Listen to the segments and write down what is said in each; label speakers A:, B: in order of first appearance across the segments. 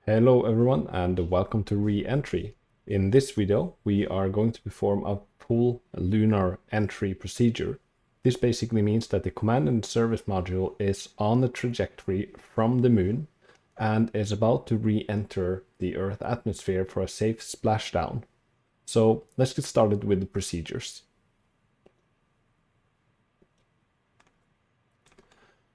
A: Hello everyone and welcome to Reentry. In this video we are going to perform a full lunar entry procedure. This basically means that the command and service module is on the trajectory from the moon and is about to re-enter the Earth atmosphere for a safe splashdown. So let's get started with the procedures.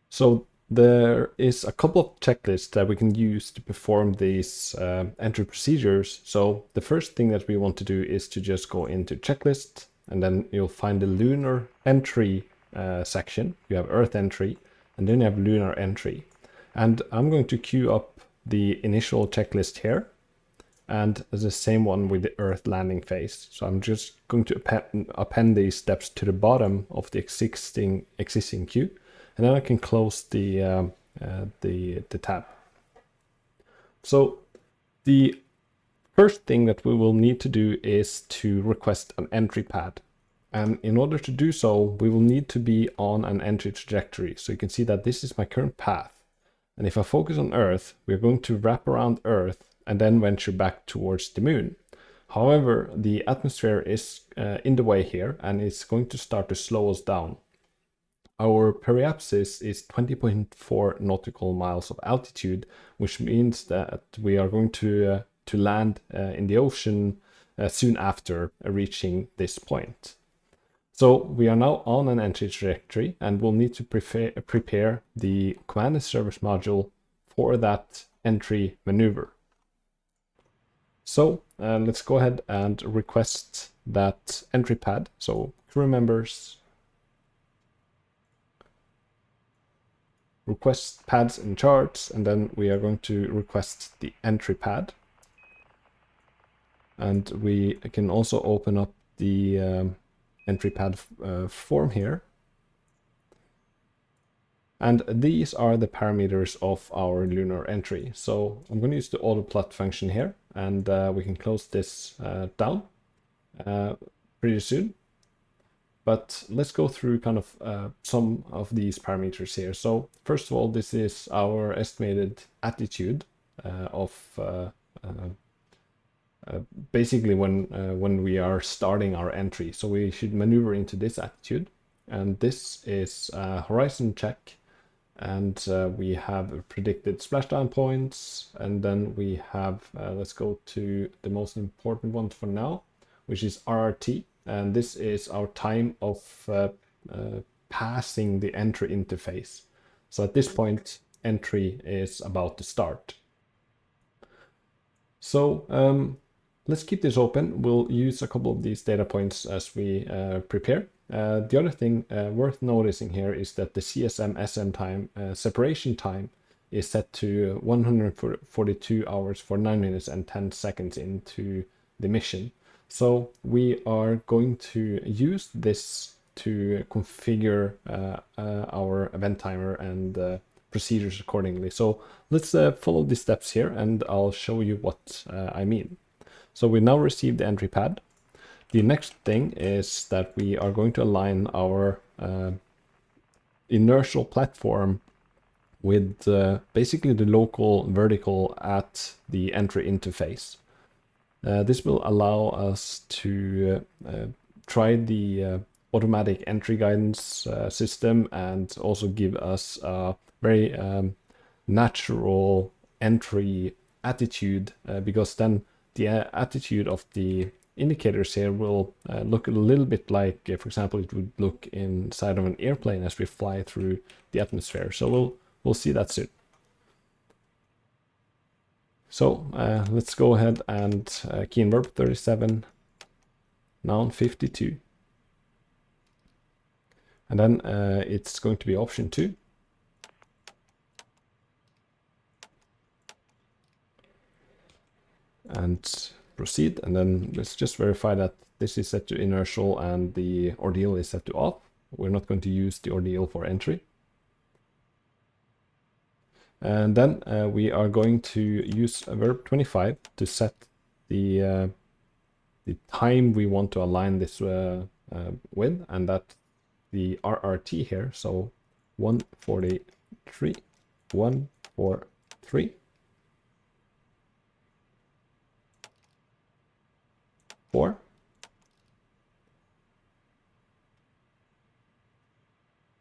A: So there is a couple of checklists that we can use to perform these entry procedures. So the first thing that we want to do is to just go into checklist, and then you'll find the lunar entry section. You have Earth entry, and then you have lunar entry. And I'm going to queue up the initial checklist here, and the same one with the Earth landing phase. So I'm just going to append these steps to the bottom of the existing queue. And then I can close the tab. So the first thing that we will need to do is to request an entry pad. And in order to do so, we will need to be on an entry trajectory. So you can see that this is my current path. And if I focus on Earth, we're going to wrap around Earth and then venture back towards the moon. However, the atmosphere is in the way here, and it's going to start to slow us down. Our periapsis is 20.4 nautical miles of altitude, which means that we are going to land in the ocean soon after reaching this point. So we are now on an entry trajectory, and we'll need to prepare the command and service module for that entry maneuver. So let's go ahead and request that entry pad. So crew members, request pads and charts, and then we are going to request the entry pad. And we can also open up the entry pad form here. And these are the parameters of our lunar entry. So I'm going to use the autoplot function here, and we can close this down pretty soon. But let's go through kind of some of these parameters here. So first of all, this is our estimated attitude of basically when we are starting our entry. So we should maneuver into this attitude, and this is horizon check, and we have predicted splashdown points, and then we have let's go to the most important one for now, which is RRT. And this is our time of passing the entry interface. So at this point, entry is about to start. So let's keep this open. We'll use a couple of these data points as we prepare. The other thing worth noticing here is that the CSM-SM time, separation time, is set to 142 hours for 9 minutes and 10 seconds into the mission. So we are going to use this to configure our event timer and procedures accordingly. So let's follow the steps here, and I'll show you what I mean. So we now received the entry pad. The next thing is that we are going to align our inertial platform with basically the local vertical at the entry interface. This will allow us to try the automatic entry guidance system, and also give us a very natural entry attitude, because then the attitude of the indicators here will look a little bit like, for example, it would look inside of an airplane as we fly through the atmosphere. So we'll see that soon. So let's go ahead and key in verb 37, noun 52. And then it's going to be option 2. And proceed. And then let's just verify that this is set to inertial and the ordeal is set to off. We're not going to use the ordeal for entry. And then we are going to use verb 25 to set the time we want to align this with, and that the RRT here. So 143, 143. 4,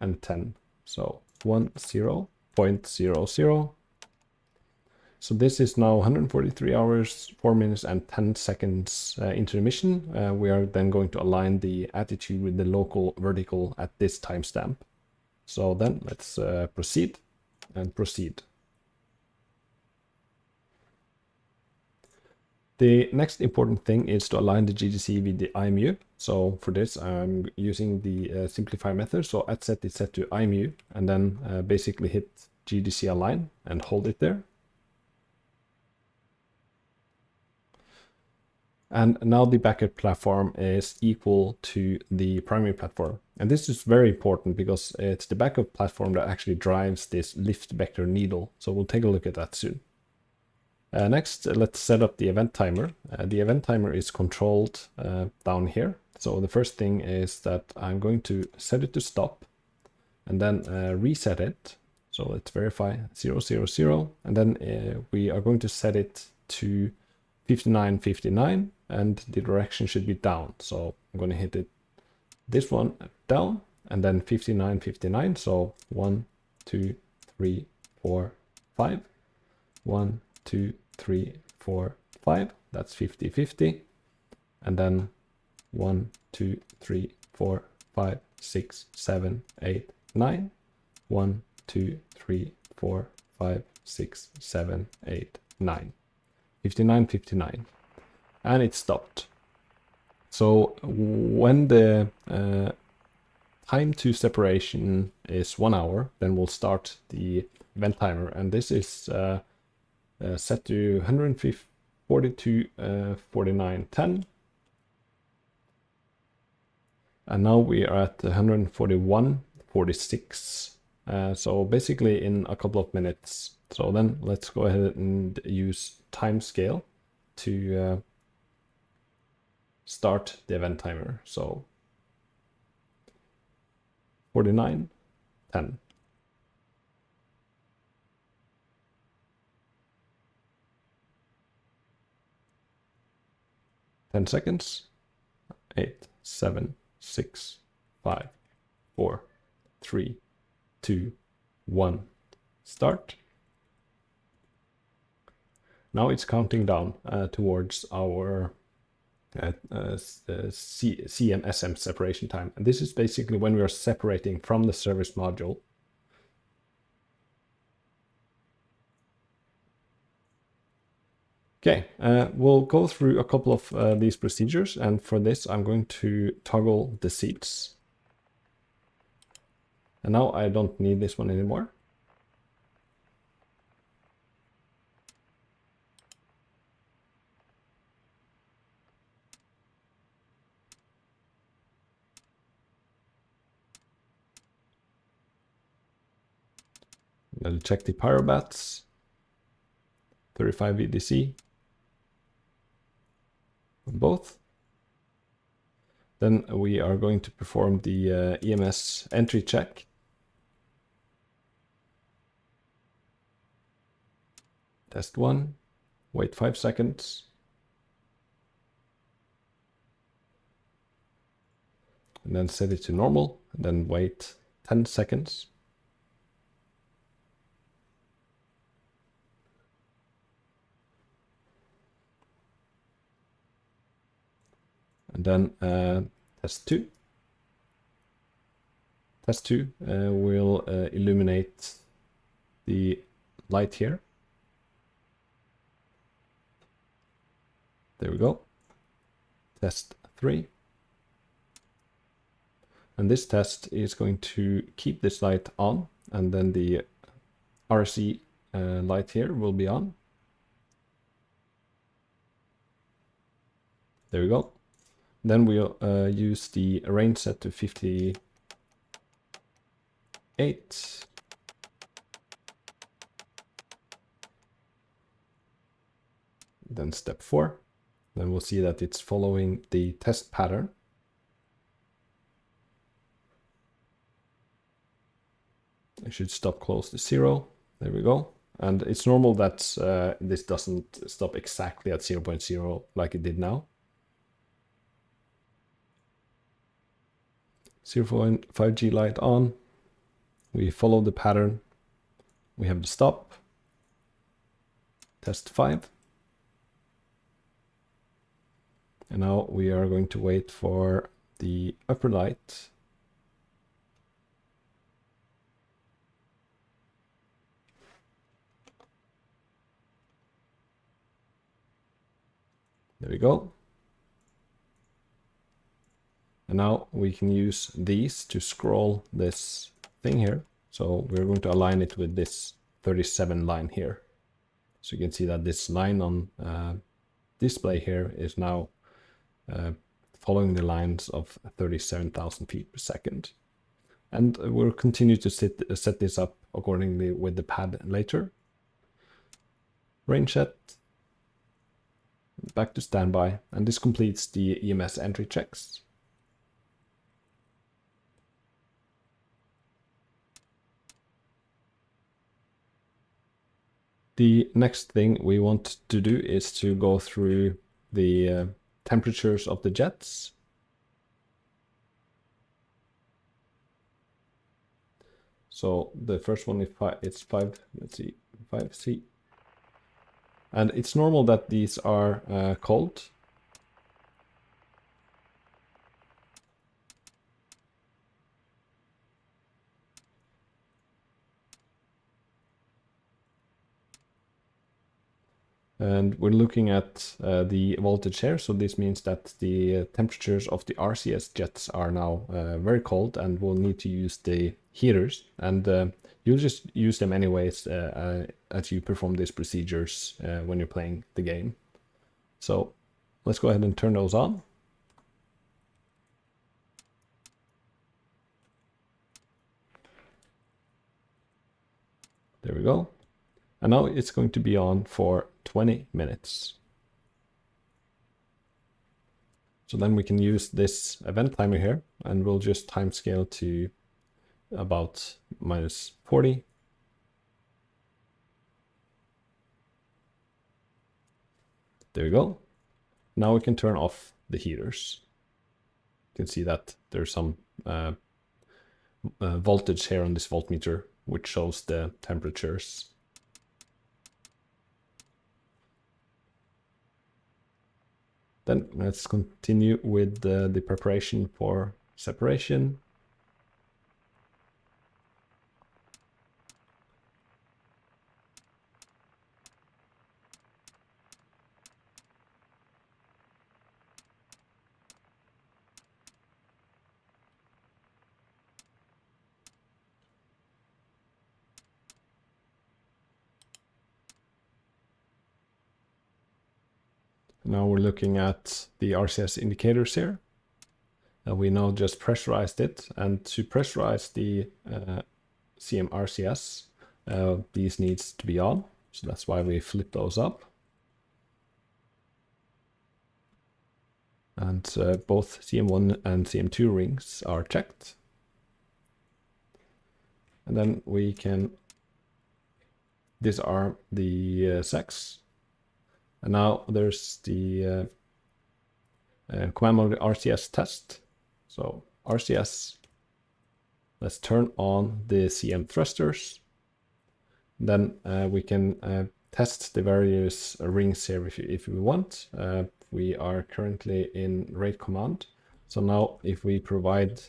A: and 10. So 10.00. So this is now 143 hours, 4 minutes, and 10 seconds into the mission. We are then going to align the attitude with the local vertical at this timestamp. So then let's proceed and proceed. The next important thing is to align the GDC with the IMU. So for this, I'm using the simplify method. So at set is set to IMU, and then basically hit GDC align and hold it there. And now the backup platform is equal to the primary platform. And this is very important because it's the backup platform that actually drives this lift vector needle. So we'll take a look at that soon. Next, let's set up the event timer. The event timer is controlled down here. So the first thing is that I'm going to set it to stop and then reset it. So let's verify 000, and then we are going to set it to 5959, and the direction should be down. So I'm going to hit it, this one down, and then 5959. So 1, 2, 3, 4, 5. 1, 2, 3, 4, 5. That's 50-50. And then 1, 2, 3, 4, 5, 6, 7, 8, 9. 1, 2, 3, 4, 5, 6, 7, 8, 9. 59-59. And it stopped. So when the time to separation is 1 hour, then we'll start the event timer. And this is set to 142, 49, 10. And now we are at 141, 46. So basically in a couple of minutes. So then let's go ahead and use time scale to start the event timer. So 49, 10. 10 seconds. 8, 7, 6, 5, 4, 3, 2, 1. Start. Now it's counting down towards our CM-SM separation time. And this is basically when we are separating from the service module. Okay, we'll go through a couple of these procedures, and for this I'm going to toggle the seats. And now I don't need this one anymore. I'll check the pyrobats, 35 VDC, both. Then we are going to perform the EMS entry check. Test 1, wait 5 seconds. And then set it to normal, and then wait 10 seconds. And then test 2. Test 2 will illuminate the light here. There we go. Test 3. And this test is going to keep this light on, and then the RC light here will be on. There we go. Then we'll use the range set to 58. Then step 4. Then we'll see that it's following the test pattern. It should stop close to 0. There we go. And it's normal that this doesn't stop exactly at 0.0 like it did now. 0.5G light on. We follow the pattern. We have the stop. Test 5. And now we are going to wait for the upper light. There we go. And now we can use these to scroll this thing here. So we're going to align it with this 37 line here. So you can see that this line on display here is now following the lines of 37,000 feet per second. And we'll continue to set this up accordingly with the pad later. Range set, back to standby, and this completes the EMS entry checks. The next thing we want to do is to go through the temperatures of the jets. So the first one is 5, let's see, 5C. And it's normal that these are cold. And we're looking at the voltage here, so this means that the temperatures of the RCS jets are now very cold, and we'll need to use the heaters, and you'll just use them anyways as you perform these procedures when you're playing the game. So let's go ahead and turn those on. There we go. And now it's going to be on for 20 minutes. So then we can use this event timer here, and we'll just timescale to about -40. There we go. Now we can turn off the heaters. You can see that there's some voltage here on this voltmeter, which shows the temperatures. Then let's continue with the preparation for separation. Now we're looking at the RCS indicators here. We now just pressurized it, and to pressurize the CM RCS, these needs to be on. So that's why we flip those up. And both CM1 and CM2 rings are checked. And then we can disarm the sex. And now there's the command mode RCS test. So RCS, let's turn on the CM thrusters. Then we can test the various rings here if we want. We are currently in rate command. So now if we provide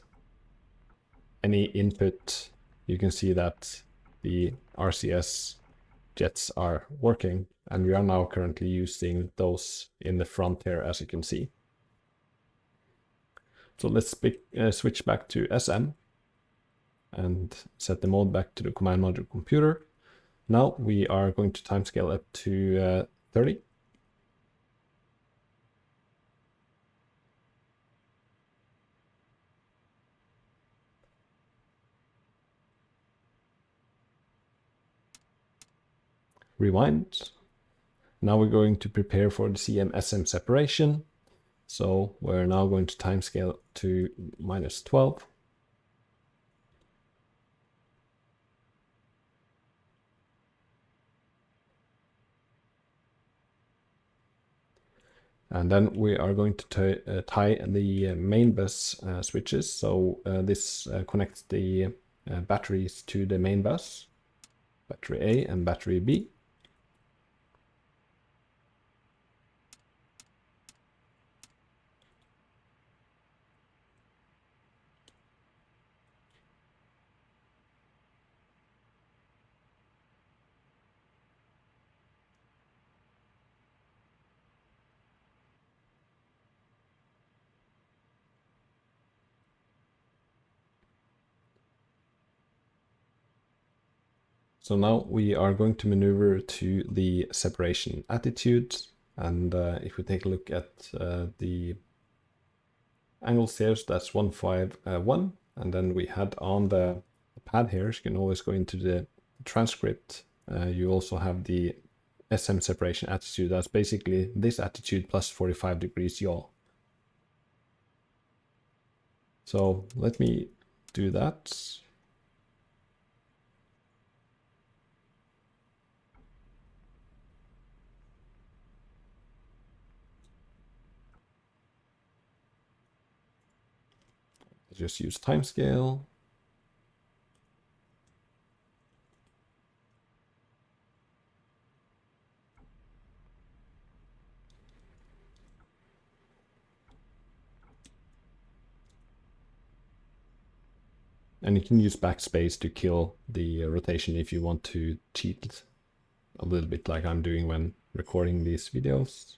A: any input, you can see that the RCS jets are working, and we are now currently using those in the front here, as you can see. So let's switch back to SM and set the mode back to the command module computer. Now we are going to timescale up to 30. Rewind. Now we're going to prepare for the CM-SM separation. So we're now going to timescale to -12. And then we are going to tie the main bus switches. So this connects the batteries to the main bus, battery A and battery B. So now we are going to maneuver to the separation attitude. And if we take a look at the angles here, so that's 151. And then we had on the pad here, so you can always go into the transcript. You also have the SM separation attitude. That's basically this attitude plus 45 degrees yaw. So let me do that. Just use timescale. And you can use backspace to kill the rotation if you want to cheat a little bit like I'm doing when recording these videos.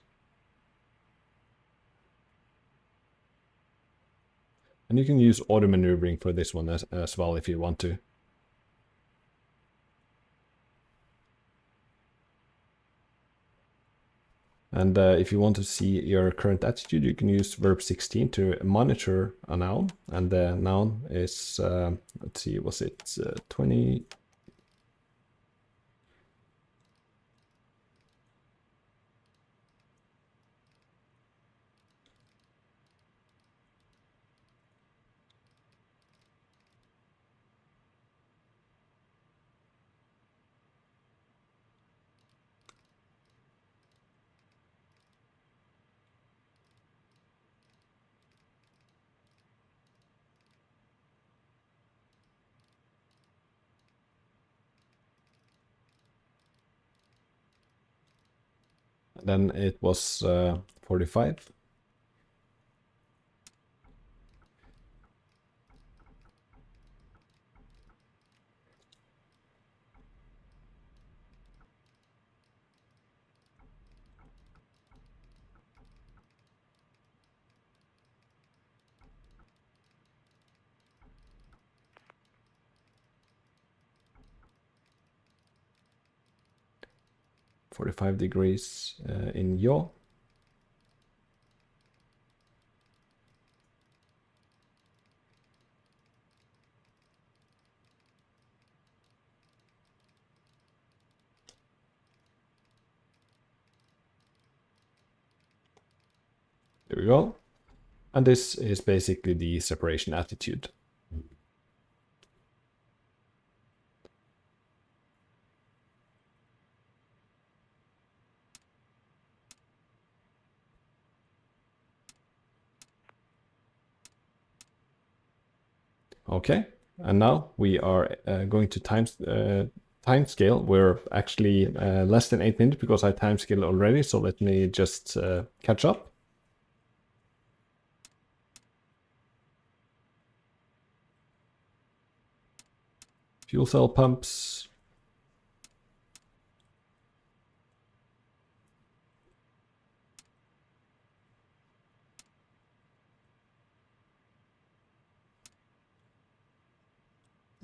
A: And you can use auto maneuvering for this one as well if you want to. And if you want to see your current attitude, you can use verb 16 to monitor a noun. And the noun is, let's see, was it 20? Then it was 45. degrees in yaw. There we go. And this is basically the separation attitude. Okay, and now we are going to time scale. We're actually less than 8 minutes because I time scaled already. So let me just catch up. Fuel cell pumps.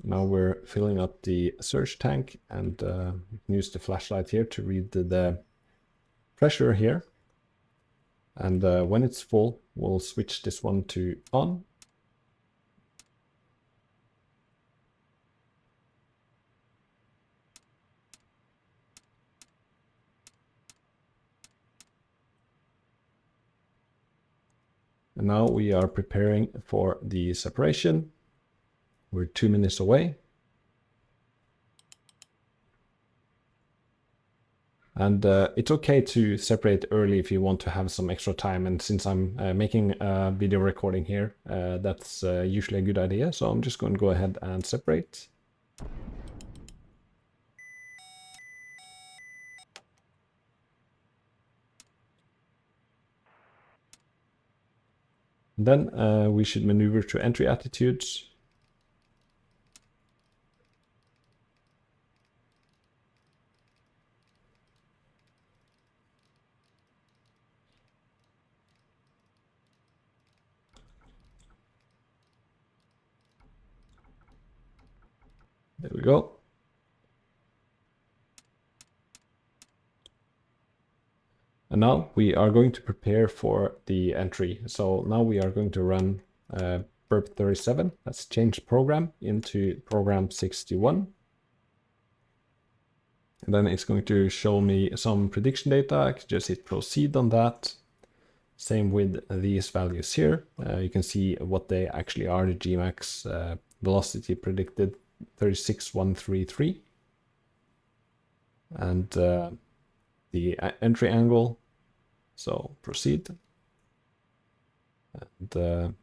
A: Now we're filling up the surge tank, and you can use the flashlight here to read the pressure here. And when it's full, we'll switch this one to on. And now we are preparing for the separation. We're 2 minutes away. And it's okay to separate early if you want to have some extra time. And since I'm making a video recording here, that's usually a good idea. So I'm just going to go ahead and separate. Then we should maneuver to entry attitudes. There we go. And now we are going to prepare for the entry. So now we are going to run burp 37. Let's change program into program 61. And then it's going to show me some prediction data. I can just hit proceed on that. Same with these values here. You can see what they actually are. The Gmax velocity predicted 36,133. And the entry angle. So proceed. And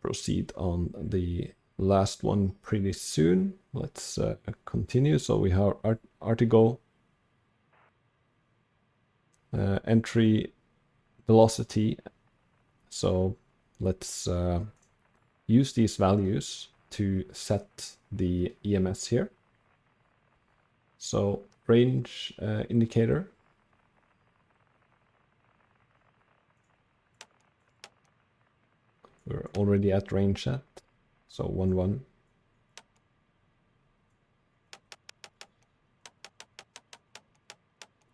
A: proceed on the last one pretty soon. Let's continue. So we have Artigo entry velocity. So let's use these values to set the EMS here. So range indicator. We're already at range set. So 1, 1.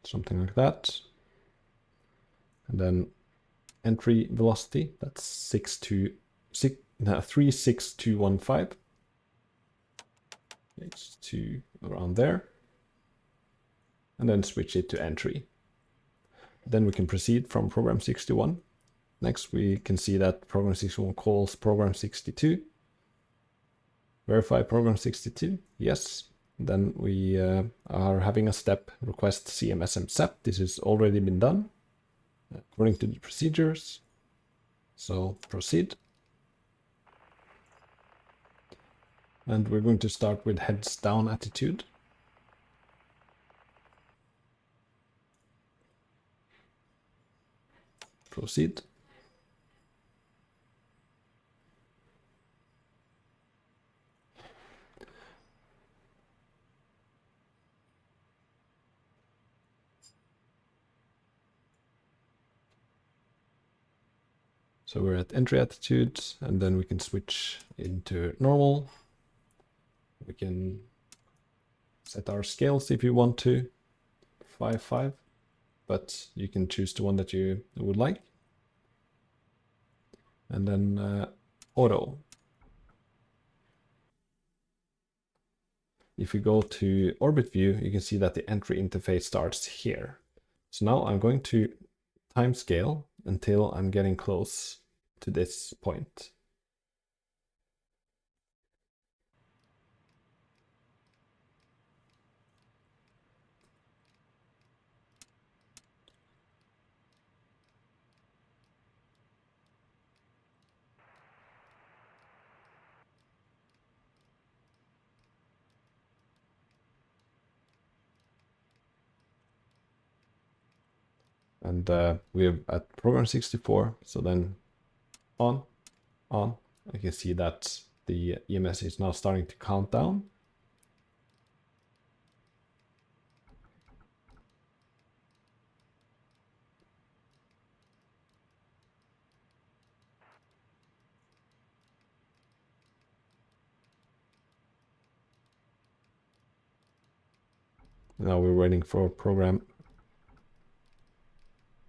A: Something like that. And then entry velocity, that's 36215. It's to around there. And then switch it to entry. Then we can proceed from program 61. Next, we can see that program 61 calls program 62. Verify program 62, yes. Then we are having a step request CMSM SEP. This has already been done according to the procedures. So proceed. And we're going to start with heads down attitude. Proceed. So we're at entry attitude, and then we can switch into normal. We can set our scales if you want to, 5, 5, but you can choose the one that you would like. And then auto. If you go to orbit view, you can see that the entry interface starts here. So now I'm going to time scale until I'm getting close to this point. And we're at program 64, so then on. I can see that the EMS is now starting to count down. Now we're waiting for program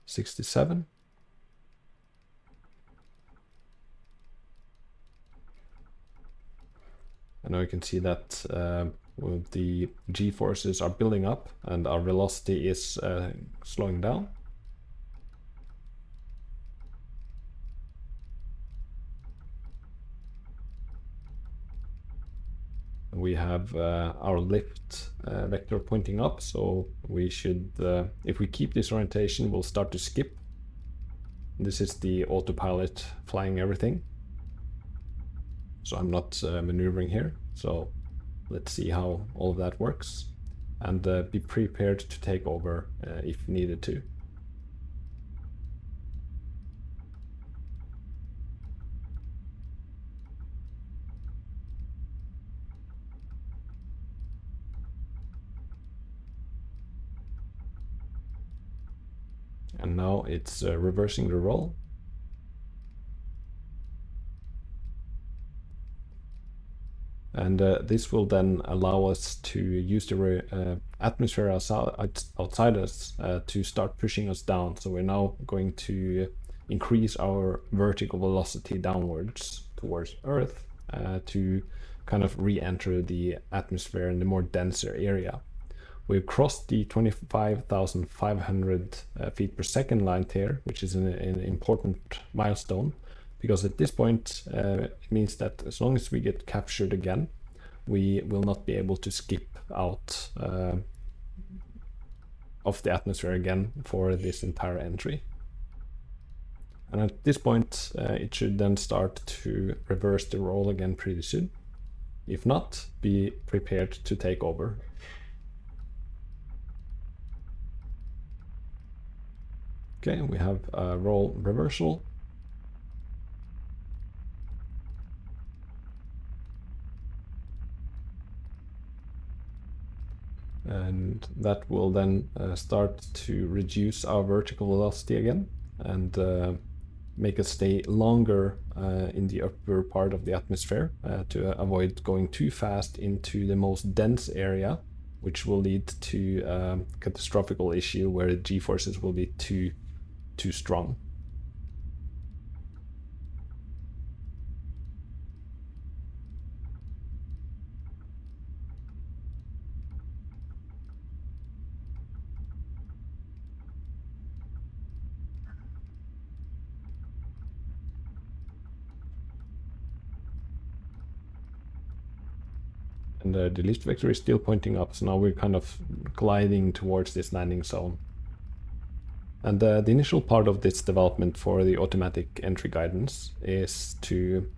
A: 67. And now you can see that the G-forces are building up and our velocity is slowing down. We have our lift vector pointing up, so we should, if we keep this orientation, we'll start to skip. This is the autopilot flying everything. So I'm not maneuvering here. So let's see how all of that works, and be prepared to take over if needed to. And now it's reversing the roll. And this will then allow us to use the atmosphere outside us to start pushing us down. So we're now going to increase our vertical velocity downwards towards Earth to kind of re-enter the atmosphere in the more denser area. We've crossed the 25,500 feet per second line here, which is an important milestone, because at this point it means that as long as we get captured again, we will not be able to skip out of the atmosphere again for this entire entry. And at this point, it should then start to reverse the roll again pretty soon. If not, be prepared to take over. Okay, we have a roll reversal. And that will then start to reduce our vertical velocity again and make us stay longer in the upper part of the atmosphere to avoid going too fast into the most dense area, which will lead to a catastrophic issue where the g-forces will be too strong. And the lift vector is still pointing up, so now we're kind of gliding towards this landing zone. And the initial part of this development for the automatic entry guidance is to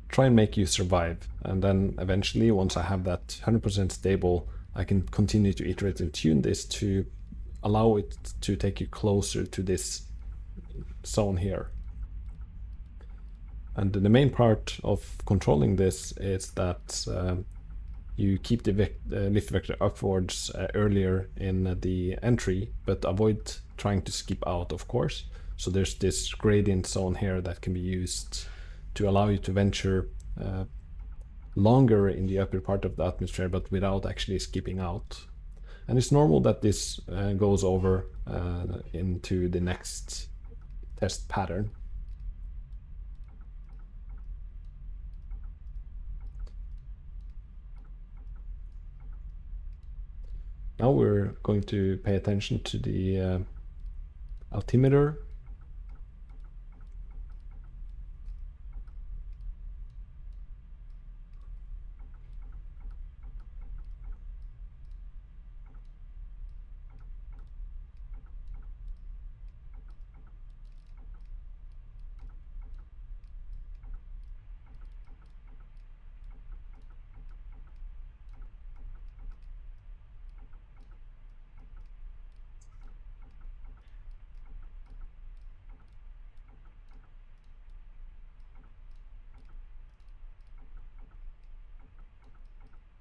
A: try and make you survive. And then eventually, once I have that 100% stable, I can continue to iterate and tune this to allow it to take you closer to this zone here. And the main part of controlling this is that you keep the lift vector upwards earlier in the entry, but avoid trying to skip out, of course. So there's this gradient zone here that can be used to allow you to venture longer in the upper part of the atmosphere, but without actually skipping out. And it's normal that this goes over into the next test pattern. Now we're going to pay attention to the altimeter.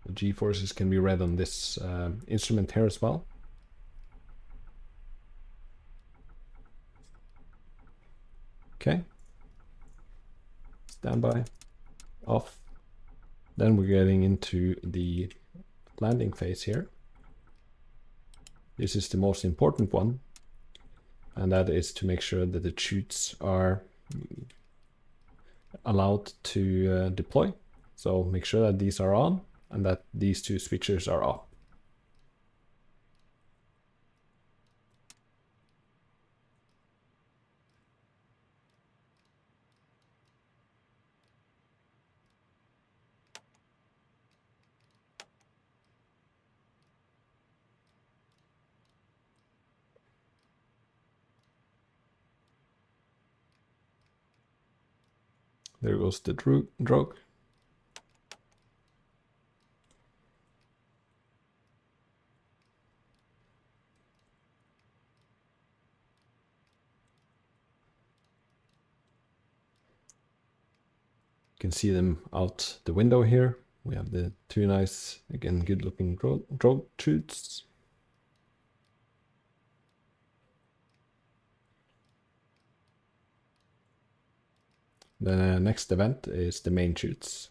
A: The g-forces can be read on this instrument here as well. Okay. Standby. Off. Then we're getting into the landing phase here. This is the most important one, and that is to make sure that the chutes are allowed to deploy. So make sure that these are on and that these two switches are off. There goes the drogue. You can see them out the window here. We have the two nice, again, good looking drogue chutes. The next event is the main chutes.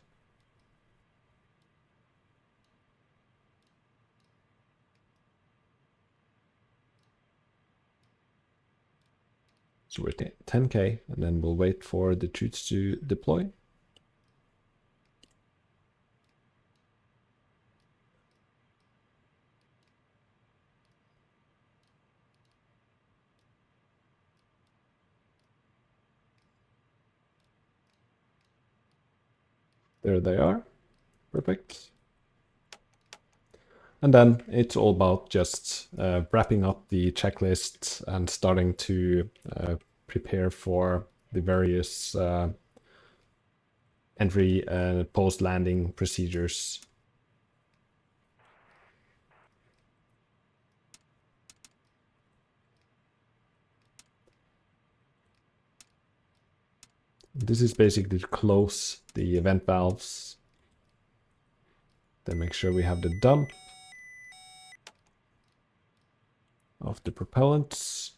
A: So we're at 10K, and then we'll wait for the chutes to deploy. There they are. Perfect. And then it's all about just wrapping up the checklist and starting to prepare for the various entry and post-landing procedures. This is basically to close the vent valves. Then make sure we have the dump of the propellants.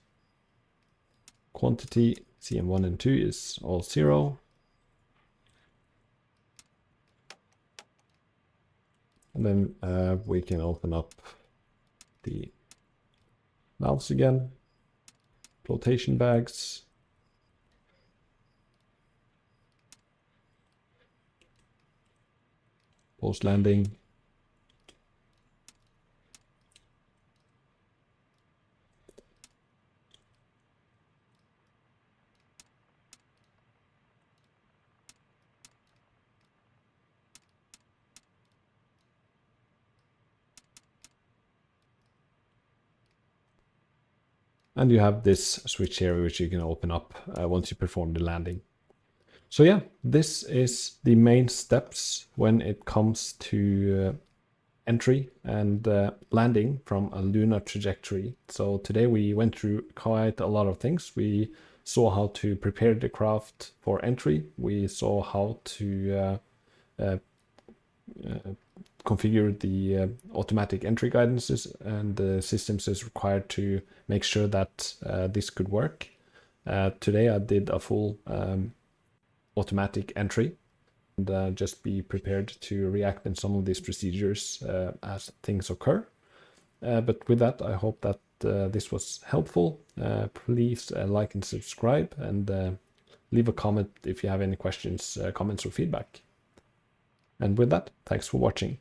A: Quantity CM1 and 2 is all 0. And then we can open up the valves again. Flotation bags. Post-landing. And you have this switch here, which you can open up once you perform the landing. So yeah, this is the main steps when it comes to entry and landing from a lunar trajectory. So today we went through quite a lot of things. We saw how to prepare the craft for entry. We saw how to configure the automatic entry guidances and the systems is required to make sure that this could work. Today I did a full automatic entry, and just be prepared to react in some of these procedures as things occur. But with that, I hope that this was helpful. Please like and subscribe, and leave a comment if you have any questions, comments, or feedback. And with that, thanks for watching.